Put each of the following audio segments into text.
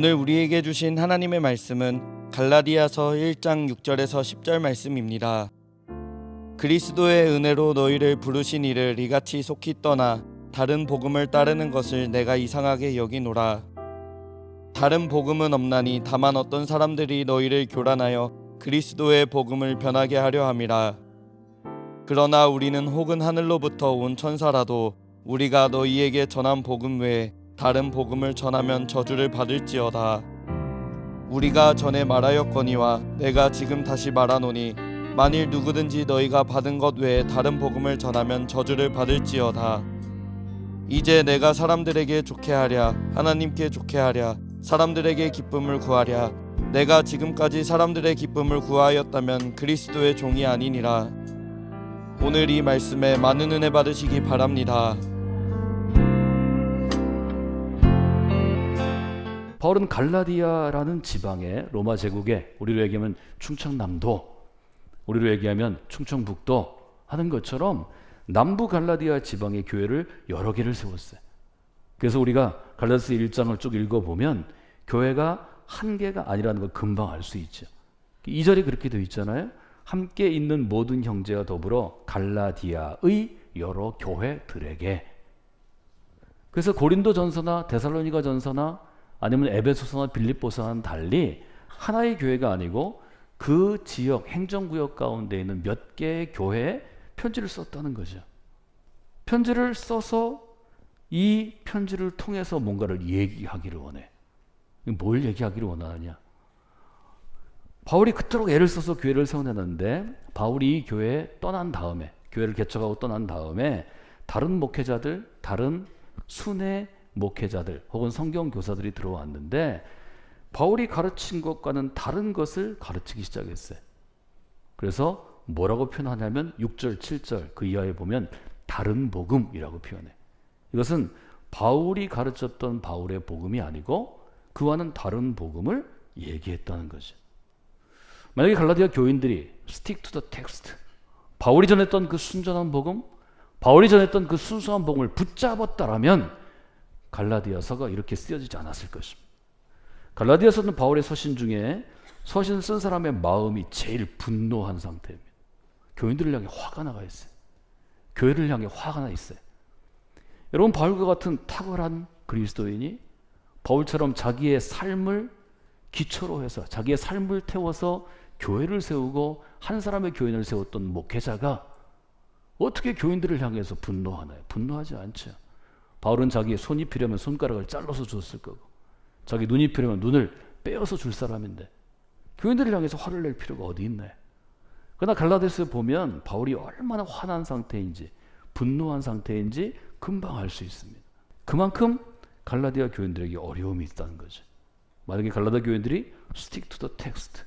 오늘 우리에게 주신 하나님의 말씀은 갈라디아서 1장 6절에서 10절 말씀입니다. 그리스도의 은혜로 너희를 부르신 이를 이같이 속히 떠나 다른 복음을 따르는 것을 내가 이상하게 여기노라. 다른 복음은 없나니 다만 어떤 사람들이 너희를 교란하여 그리스도의 복음을 변하게 하려 함이라. 그러나 우리는 혹은 하늘로부터 온 천사라도 우리가 너희에게 전한 복음 외에 다른 복음을 전하면 저주를 받을지어다. 우리가 전에 말하였거니와 내가 지금 다시 말하노니 만일 누구든지 너희가 받은 것 외에 다른 복음을 전하면 저주를 받을지어다. 이제 내가 사람들에게 좋게 하랴 하나님께 좋게 하랴 사람들에게 기쁨을 구하랴 내가 지금까지 사람들의 기쁨을 구하였다면 그리스도의 종이 아니니라. 오늘 이 말씀에 많은 은혜 받으시기 바랍니다. 바울은 갈라디아라는 지방에 로마 제국에 우리로 얘기하면 충청남도, 우리로 얘기하면 충청북도 하는 것처럼 남부 갈라디아 지방의 교회를 여러 개를 세웠어요. 그래서 우리가 갈라디아서 1장을 쭉 읽어보면 교회가 한 개가 아니라는 걸 금방 알 수 있죠. 2절이 그렇게 되어 있잖아요. 함께 있는 모든 형제와 더불어 갈라디아의 여러 교회들에게. 그래서 고린도 전서나 데살로니가 전서나 아니면 에베소서나 빌립보서와는 달리 하나의 교회가 아니고 그 지역 행정구역 가운데 있는 몇 개의 교회에 편지를 썼다는 거죠. 편지를 써서 이 편지를 통해서 뭔가를 얘기하기를 원해. 뭘 얘기하기를 원하느냐? 바울이 그토록 애를 써서 교회를 세워내는데 바울이 이 교회에 떠난 다음에, 교회를 개척하고 떠난 다음에 다른 목회자들, 다른 순회 목회자들 혹은 성경 교사들이 들어왔는데 바울이 가르친 것과는 다른 것을 가르치기 시작했어요. 그래서 뭐라고 표현하냐면 6절, 7절 그 이하에 보면 다른 복음이라고 표현해. 이것은 바울이 가르쳤던 바울의 복음이 아니고 그와는 다른 복음을 얘기했다는 거죠. 만약에 갈라디아 교인들이 stick to the text, 바울이 전했던 그 순전한 복음, 바울이 전했던 그 순수한 복음을 붙잡았다라면 갈라디아서가 이렇게 쓰여지지 않았을 것입니다. 갈라디아서는 바울의 서신 중에 서신을 쓴 사람의 마음이 제일 분노한 상태입니다. 교인들을 향해 화가 나가 있어요. 교회를 향해 화가 나 있어요. 여러분, 바울과 같은 탁월한 그리스도인이 바울처럼 자기의 삶을 기초로 해서 자기의 삶을 태워서 교회를 세우고 한 사람의 교인을 세웠던 목회자가 어떻게 교인들을 향해서 분노하나요? 분노하지 않죠. 바울은 자기의 손이 필요하면 손가락을 잘라서 줬을 거고 자기 눈이 필요하면 눈을 빼어서 줄 사람인데 교인들을 향해서 화를 낼 필요가 어디 있나요? 그러나 갈라디아서에 보면 바울이 얼마나 화난 상태인지 분노한 상태인지 금방 알 수 있습니다. 그만큼 갈라디아 교인들에게 어려움이 있다는 거죠. 만약에 갈라디아 교인들이 stick to the text,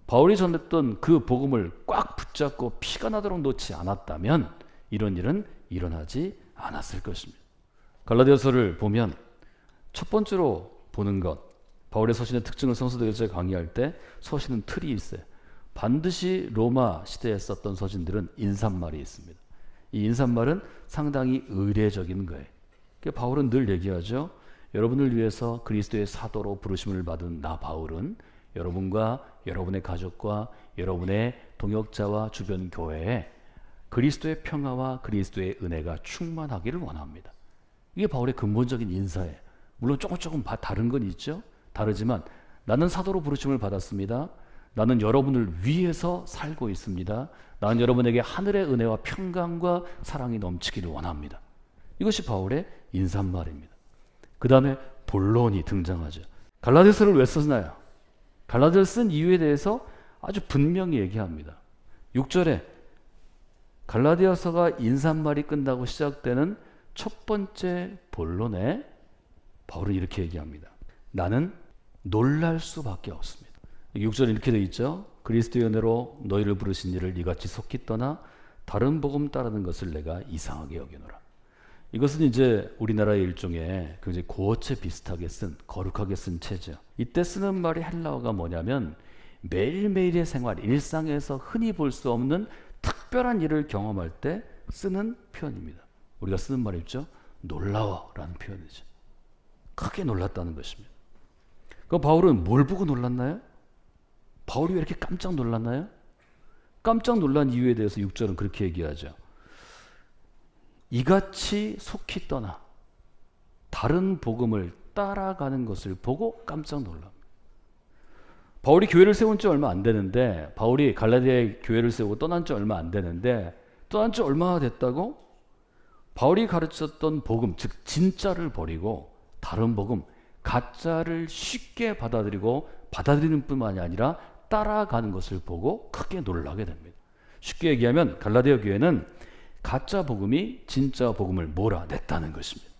바울이 전했던 그 복음을 꽉 붙잡고 피가 나도록 놓지 않았다면 이런 일은 일어나지 않았을 것입니다. 갈라디아서를 보면 첫 번째로 보는 것, 바울의 서신의 특징을 성서대교제에 강의할 때 서신은 틀이 있어요. 반드시 로마 시대에 썼던 서신들은 인사말이 있습니다. 이 인사말은 상당히 의례적인 거예요. 그러니까 바울은 늘 얘기하죠. 여러분을 위해서 그리스도의 사도로 부르심을 받은 나 바울은 여러분과 여러분의 가족과 여러분의 동역자와 주변 교회에 그리스도의 평화와 그리스도의 은혜가 충만하기를 원합니다. 이게 바울의 근본적인 인사예요. 물론 조금 다른 건 있죠. 다르지만 나는 사도로 부르심을 받았습니다. 나는 여러분을 위해서 살고 있습니다. 나는 여러분에게 하늘의 은혜와 평강과 사랑이 넘치기를 원합니다. 이것이 바울의 인사말입니다. 그 다음에 본론이 등장하죠. 갈라디아서를 왜 썼나요? 갈라디아서를 쓴 이유에 대해서 아주 분명히 얘기합니다. 6절에 갈라디아서가 인사말이 끝나고 시작되는 첫 번째 본론에 바울은 이렇게 얘기합니다. 나는 놀랄 수밖에 없습니다. 6절에 이렇게 되어 있죠. 그리스도의 은혜로 너희를 부르신 이를 이같이 속히 떠나 다른 복음 따르는 것을 내가 이상하게 여기노라. 이것은 이제 우리나라의 일종의 굉장히 고어체 비슷하게 쓴, 거룩하게 쓴 체죠. 이때 쓰는 말이 헬라어가 뭐냐면 매일매일의 생활, 일상에서 흔히 볼 수 없는 특별한 일을 경험할 때 쓰는 표현입니다. 우리가 쓰는 말이 있죠. 놀라워라는 표현이죠. 크게 놀랐다는 것입니다. 그 바울은 뭘 보고 놀랐나요? 바울이 왜 이렇게 깜짝 놀랐나요? 깜짝 놀란 이유에 대해서 6절은 그렇게 얘기하죠. 이같이 속히 떠나 다른 복음을 따라가는 것을 보고 깜짝 놀랍니다. 바울이 교회를 세운 지 얼마 안 되는데, 바울이 갈라디아의 교회를 세우고 떠난 지 얼마 안 되는데, 떠난 지 얼마나 됐다고? 바울이 가르쳤던 복음, 즉 진짜를 버리고 다른 복음, 가짜를 쉽게 받아들이는 뿐만이 아니라 따라가는 것을 보고 크게 놀라게 됩니다. 쉽게 얘기하면 갈라디아 교회는 가짜 복음이 진짜 복음을 몰아냈다는 것입니다.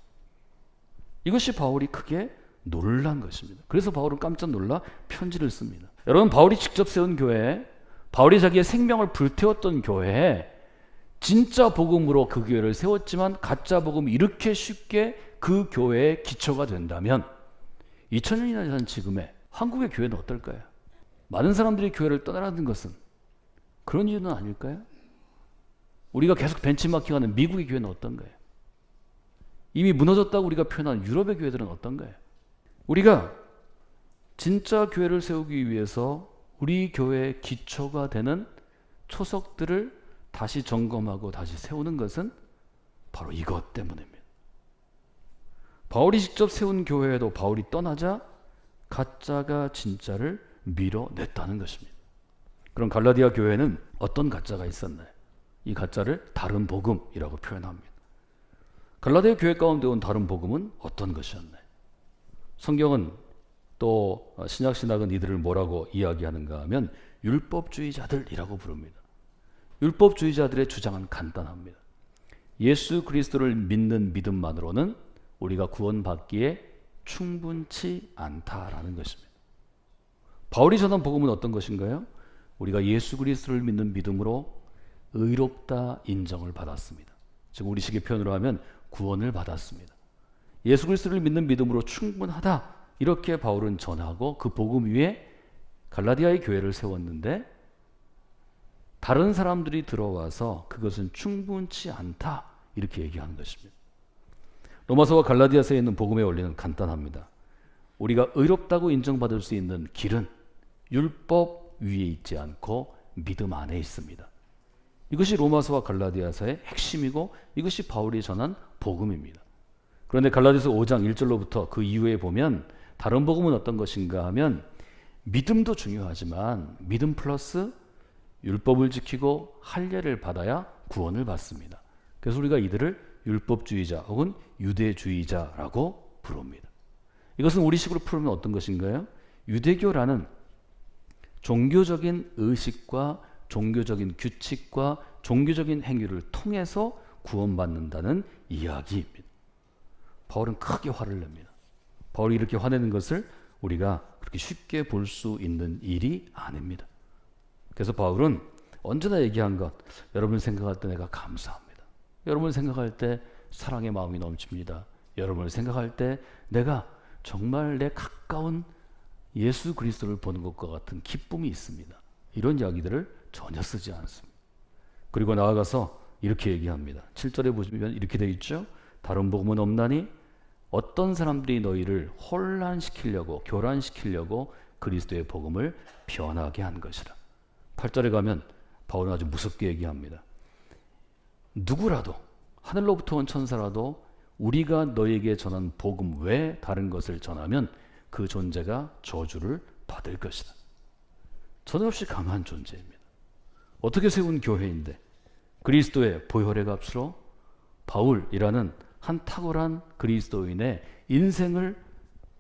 이것이 바울이 크게 놀란 것입니다. 그래서 바울은 깜짝 놀라 편지를 씁니다. 여러분, 바울이 직접 세운 교회, 바울이 자기의 생명을 불태웠던 교회에 진짜 복음으로 그 교회를 세웠지만 가짜 복음이 이렇게 쉽게 그 교회의 기초가 된다면 2000년이나 지난 지금의 한국의 교회는 어떨까요? 많은 사람들이 교회를 떠나는 것은 그런 이유는 아닐까요? 우리가 계속 벤치마킹하는 미국의 교회는 어떤가요? 이미 무너졌다고 우리가 표현하는 유럽의 교회들은 어떤가요? 우리가 진짜 교회를 세우기 위해서 우리 교회의 기초가 되는 초석들을 다시 점검하고 다시 세우는 것은 바로 이것 때문입니다. 바울이 직접 세운 교회에도 바울이 떠나자 가짜가 진짜를 밀어냈다는 것입니다. 그럼 갈라디아 교회는 어떤 가짜가 있었나요? 이 가짜를 다른 복음이라고 표현합니다. 갈라디아 교회 가운데 온 다른 복음은 어떤 것이었나요? 성경은 또 신약신학은 이들을 뭐라고 이야기하는가 하면 율법주의자들이라고 부릅니다. 율법주의자들의 주장은 간단합니다. 예수 그리스도를 믿는 믿음만으로는 우리가 구원받기에 충분치 않다라는 것입니다. 바울이 전한 복음은 어떤 것인가요? 우리가 예수 그리스도를 믿는 믿음으로 의롭다 인정을 받았습니다. 즉 우리식의 표현으로 하면 구원을 받았습니다. 예수 그리스도를 믿는 믿음으로 충분하다, 이렇게 바울은 전하고 그 복음 위에 갈라디아의 교회를 세웠는데, 다른 사람들이 들어와서 그것은 충분치 않다 이렇게 얘기하는 것입니다. 로마서와 갈라디아서에 있는 복음의 원리는 간단합니다. 우리가 의롭다고 인정받을 수 있는 길은 율법 위에 있지 않고 믿음 안에 있습니다. 이것이 로마서와 갈라디아서의 핵심이고 이것이 바울이 전한 복음입니다. 그런데 갈라디아서 5장 1절로부터 그 이후에 보면 다른 복음은 어떤 것인가 하면 믿음도 중요하지만 믿음 플러스 율법을 지키고 할례를 받아야 구원을 받습니다. 그래서 우리가 이들을 율법주의자 혹은 유대주의자라고 부릅니다. 이것은 우리식으로 풀면 어떤 것인가요? 유대교라는 종교적인 의식과 종교적인 규칙과 종교적인 행위를 통해서 구원받는다는 이야기입니다. 바울은 크게 화를 냅니다. 바울이 이렇게 화내는 것을 우리가 그렇게 쉽게 볼 수 있는 일이 아닙니다. 그래서 바울은 언제나 얘기한 것, 여러분 생각할 때 내가 감사합니다. 여러분 생각할 때 사랑의 마음이 넘칩니다. 여러분을 생각할 때 내가 정말 내 가까운 예수 그리스도를 보는 것과 같은 기쁨이 있습니다. 이런 이야기들을 전혀 쓰지 않습니다. 그리고 나아가서 이렇게 얘기합니다. 7절에 보시면 이렇게 되어 있죠. 다른 복음은 없나니 어떤 사람들이 너희를 혼란시키려고 교란시키려고 그리스도의 복음을 변하게 한 것이라. 8절에 가면 바울은 아주 무섭게 얘기합니다. 누구라도 하늘로부터 온 천사라도 우리가 너에게 전한 복음 외에 다른 것을 전하면 그 존재가 저주를 받을 것이다. 전없이 강한 존재입니다. 어떻게 세운 교회인데 그리스도의 보혈의 값으로 바울이라는 한 탁월한 그리스도인의 인생을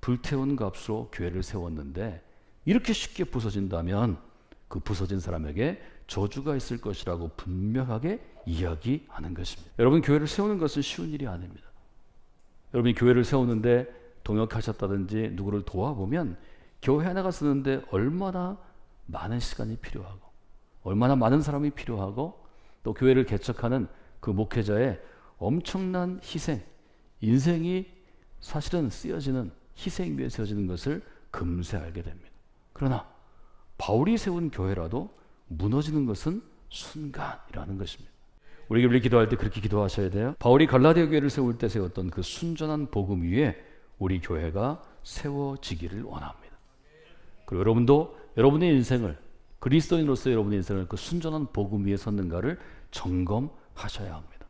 불태운 값으로 교회를 세웠는데 이렇게 쉽게 부서진다면 그 부서진 사람에게 저주가 있을 것이라고 분명하게 이야기하는 것입니다. 여러분, 교회를 세우는 것은 쉬운 일이 아닙니다. 여러분이 교회를 세우는데 동역하셨다든지 누구를 도와보면 교회 하나가 쓰는데 얼마나 많은 시간이 필요하고 얼마나 많은 사람이 필요하고 또 교회를 개척하는 그 목회자의 엄청난 희생, 인생이 사실은 쓰여지는 희생 위에 세워지는 것을 금세 알게 됩니다. 그러나 바울이 세운 교회라도 무너지는 것은 순간이라는 것입니다. 우리 기도할 때 그렇게 기도하셔야 돼요. 바울이 갈라디아 교회를 세울 때 세웠던 그 순전한 복음 위에 우리 교회가 세워지기를 원합니다. 그리고 여러분도 여러분의 인생을, 그리스도인으로서 여러분의 인생을 그 순전한 복음 위에 섰는가를 점검하셔야 합니다.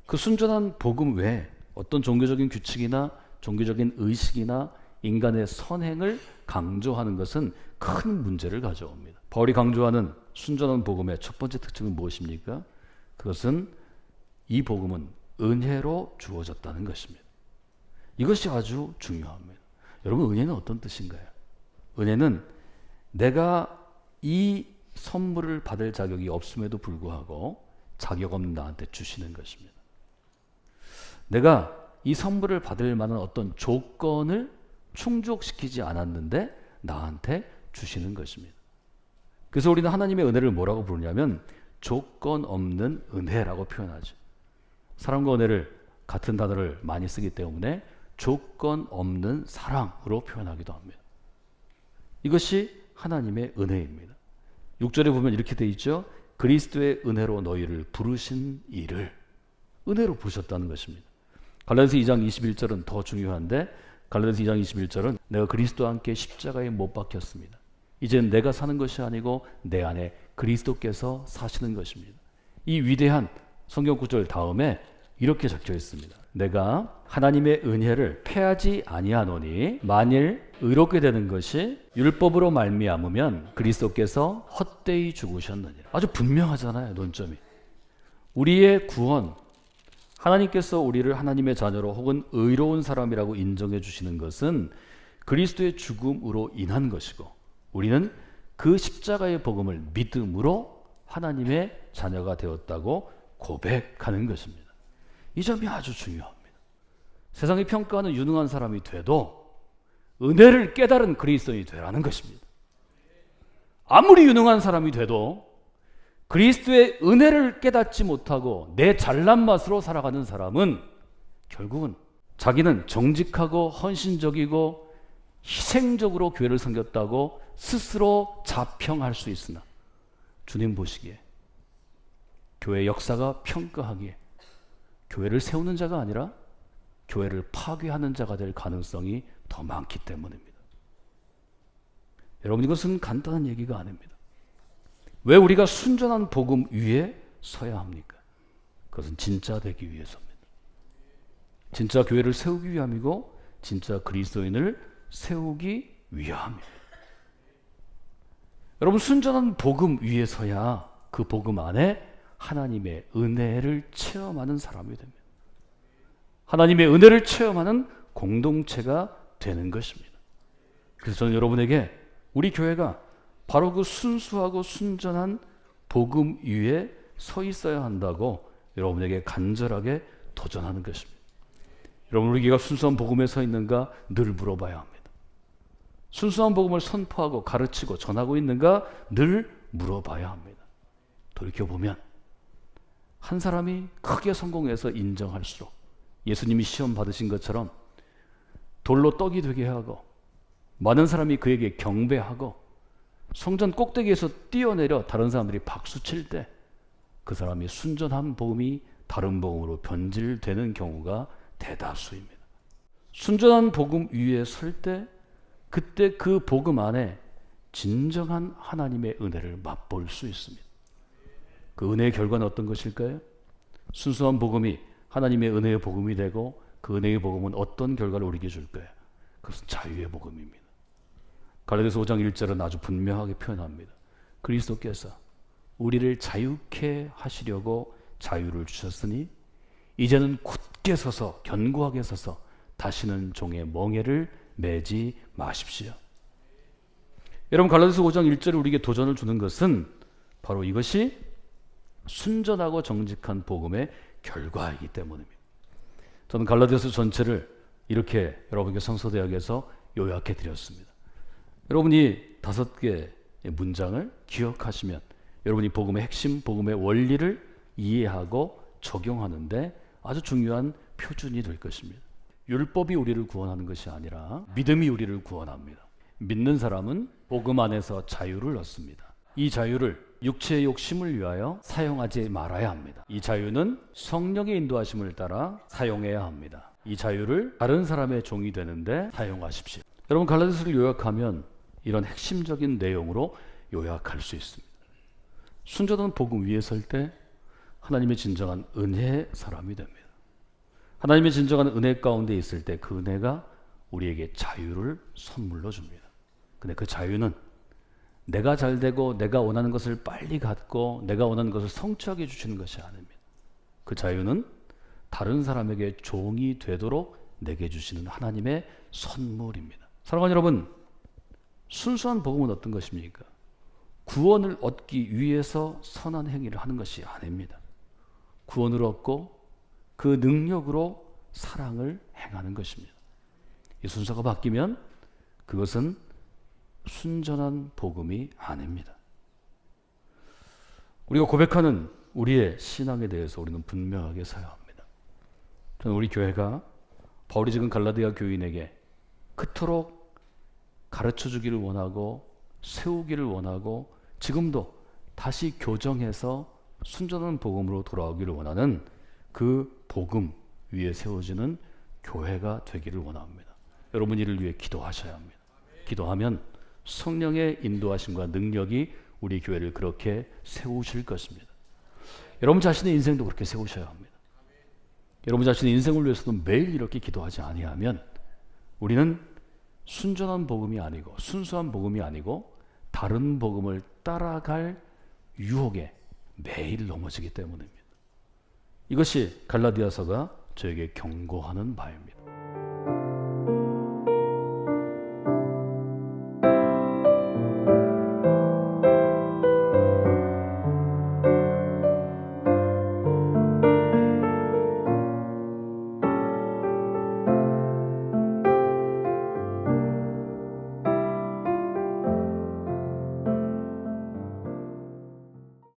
그 순전한 복음 외에 어떤 종교적인 규칙이나 종교적인 의식이나 인간의 선행을 강조하는 것은 큰 문제를 가져옵니다. 바울이 강조하는 순전한 복음의 첫 번째 특징은 무엇입니까? 그것은 이 복음은 은혜로 주어졌다는 것입니다. 이것이 아주 중요합니다. 여러분, 은혜는 어떤 뜻인가요? 은혜는 내가 이 선물을 받을 자격이 없음에도 불구하고 자격 없는 나한테 주시는 것입니다. 내가 이 선물을 받을 만한 어떤 조건을 충족시키지 않았는데 나한테 주시는 것입니다. 그래서 우리는 하나님의 은혜를 뭐라고 부르냐면 조건 없는 은혜라고 표현하죠. 사랑과 은혜를 같은 단어를 많이 쓰기 때문에 조건 없는 사랑으로 표현하기도 합니다. 이것이 하나님의 은혜입니다. 6절에 보면 이렇게 돼 있죠. 그리스도의 은혜로 너희를 부르신 이를 은혜로 부르셨다는 것입니다. 갈라디아서 2장 21절은 더 중요한데, 갈라디아서 2장 21절은 내가 그리스도와 함께 십자가에 못 박혔습니다. 이제는 내가 사는 것이 아니고 내 안에 그리스도께서 사시는 것입니다. 이 위대한 성경 구절 다음에 이렇게 적혀 있습니다. 내가 하나님의 은혜를 패하지 아니하노니 만일 의롭게 되는 것이 율법으로 말미암으면 그리스도께서 헛되이 죽으셨느니라. 아주 분명하잖아요, 논점이. 우리의 구원, 하나님께서 우리를 하나님의 자녀로 혹은 의로운 사람이라고 인정해 주시는 것은 그리스도의 죽음으로 인한 것이고, 우리는 그 십자가의 복음을 믿음으로 하나님의 자녀가 되었다고 고백하는 것입니다. 이 점이 아주 중요합니다. 세상이 평가하는 유능한 사람이 돼도 은혜를 깨달은 그리스도인이 되라는 것입니다. 아무리 유능한 사람이 돼도 그리스도의 은혜를 깨닫지 못하고 내 잘난 맛으로 살아가는 사람은 결국은 자기는 정직하고 헌신적이고 희생적으로 교회를 섬겼다고 스스로 자평할 수 있으나 주님 보시기에, 교회 역사가 평가하기에 교회를 세우는 자가 아니라 교회를 파괴하는 자가 될 가능성이 더 많기 때문입니다. 여러분, 이것은 간단한 얘기가 아닙니다. 왜 우리가 순전한 복음 위에 서야 합니까? 그것은 진짜 되기 위해서입니다. 진짜 교회를 세우기 위함이고 진짜 그리스도인을 세우기 위함입니다. 여러분, 순전한 복음 위에 서야 그 복음 안에 하나님의 은혜를 체험하는 사람이 됩니다. 하나님의 은혜를 체험하는 공동체가 되는 것입니다. 그래서 저는 여러분에게 우리 교회가 바로 그 순수하고 순전한 복음 위에 서 있어야 한다고 여러분에게 간절하게 도전하는 것입니다. 여러분, 우리 교회가 순수한 복음에 서 있는가 늘 물어봐야 합니다. 순수한 복음을 선포하고 가르치고 전하고 있는가 늘 물어봐야 합니다. 돌이켜보면 한 사람이 크게 성공해서 인정할수록 예수님이 시험 받으신 것처럼 돌로 떡이 되게 하고 많은 사람이 그에게 경배하고 성전 꼭대기에서 뛰어내려 다른 사람들이 박수칠 때 그 사람이 순전한 복음이 다른 복음으로 변질되는 경우가 대다수입니다. 순전한 복음 위에 설 때 그때 그 복음 안에 진정한 하나님의 은혜를 맛볼 수 있습니다. 그 은혜의 결과는 어떤 것일까요? 순수한 복음이 하나님의 은혜의 복음이 되고 그 은혜의 복음은 어떤 결과를 우리에게 줄까요? 그것은 자유의 복음입니다. 갈라디아서 5장 1절은 아주 분명하게 표현합니다. 그리스도께서 우리를 자유케 하시려고 자유를 주셨으니 이제는 굳게 서서 견고하게 서서 다시는 종의 멍에를 매지 마십시오. 여러분, 갈라디아서 5장 1절에 우리에게 도전을 주는 것은 바로 이것이 순전하고 정직한 복음의 결과이기 때문입니다. 저는 갈라디아서 전체를 이렇게 여러분께 성서대학에서 요약해 드렸습니다. 여러분이 5개의 문장을 기억하시면 여러분이 복음의 핵심, 복음의 원리를 이해하고 적용하는데 아주 중요한 표준이 될 것입니다. 율법이 우리를 구원하는 것이 아니라 믿음이 우리를 구원합니다. 믿는 사람은 복음 안에서 자유를 얻습니다. 이 자유를 육체의 욕심을 위하여 사용하지 말아야 합니다. 이 자유는 성령의 인도하심을 따라 사용해야 합니다. 이 자유를 다른 사람의 종이 되는데 사용하십시오. 여러분, 갈라디아서를 요약하면 이런 핵심적인 내용으로 요약할 수 있습니다. 순전한 복음 위에 설 때 하나님의 진정한 은혜의 사람이 됩니다. 하나님의 진정한 은혜 가운데 있을 때 그 은혜가 우리에게 자유를 선물로 줍니다. 근데 그 자유는 내가 잘 되고 내가 원하는 것을 빨리 갖고 내가 원하는 것을 성취하게 주시는 것이 아닙니다. 그 자유는 다른 사람에게 종이 되도록 내게 주시는 하나님의 선물입니다. 사랑하는 여러분, 순수한 복음은 어떤 것입니까? 구원을 얻기 위해서 선한 행위를 하는 것이 아닙니다. 구원을 얻고 그 능력으로 사랑을 행하는 것입니다. 이 순서가 바뀌면 그것은 순전한 복음이 아닙니다. 우리가 고백하는 우리의 신앙에 대해서 우리는 분명하게 서야 합니다. 저는 우리 교회가 바울이 지금 갈라디아 교인에게 그토록 가르쳐 주기를 원하고 세우기를 원하고 지금도 다시 교정해서 순전한 복음으로 돌아오기를 원하는 그 복음 위에 세워지는 교회가 되기를 원합니다. 여러분 이를 위해 기도하셔야 합니다. 기도하면 성령의 인도하심과 능력이 우리 교회를 그렇게 세우실 것입니다. 여러분 자신의 인생도 그렇게 세우셔야 합니다. 여러분 자신의 인생을 위해서도 매일 이렇게 기도하지 아니하면 우리는 순전한 복음이 아니고 순수한 복음이 아니고 다른 복음을 따라갈 유혹에 매일 넘어지기 때문입니다. 이것이 갈라디아서가 저에게 경고하는 바입니다.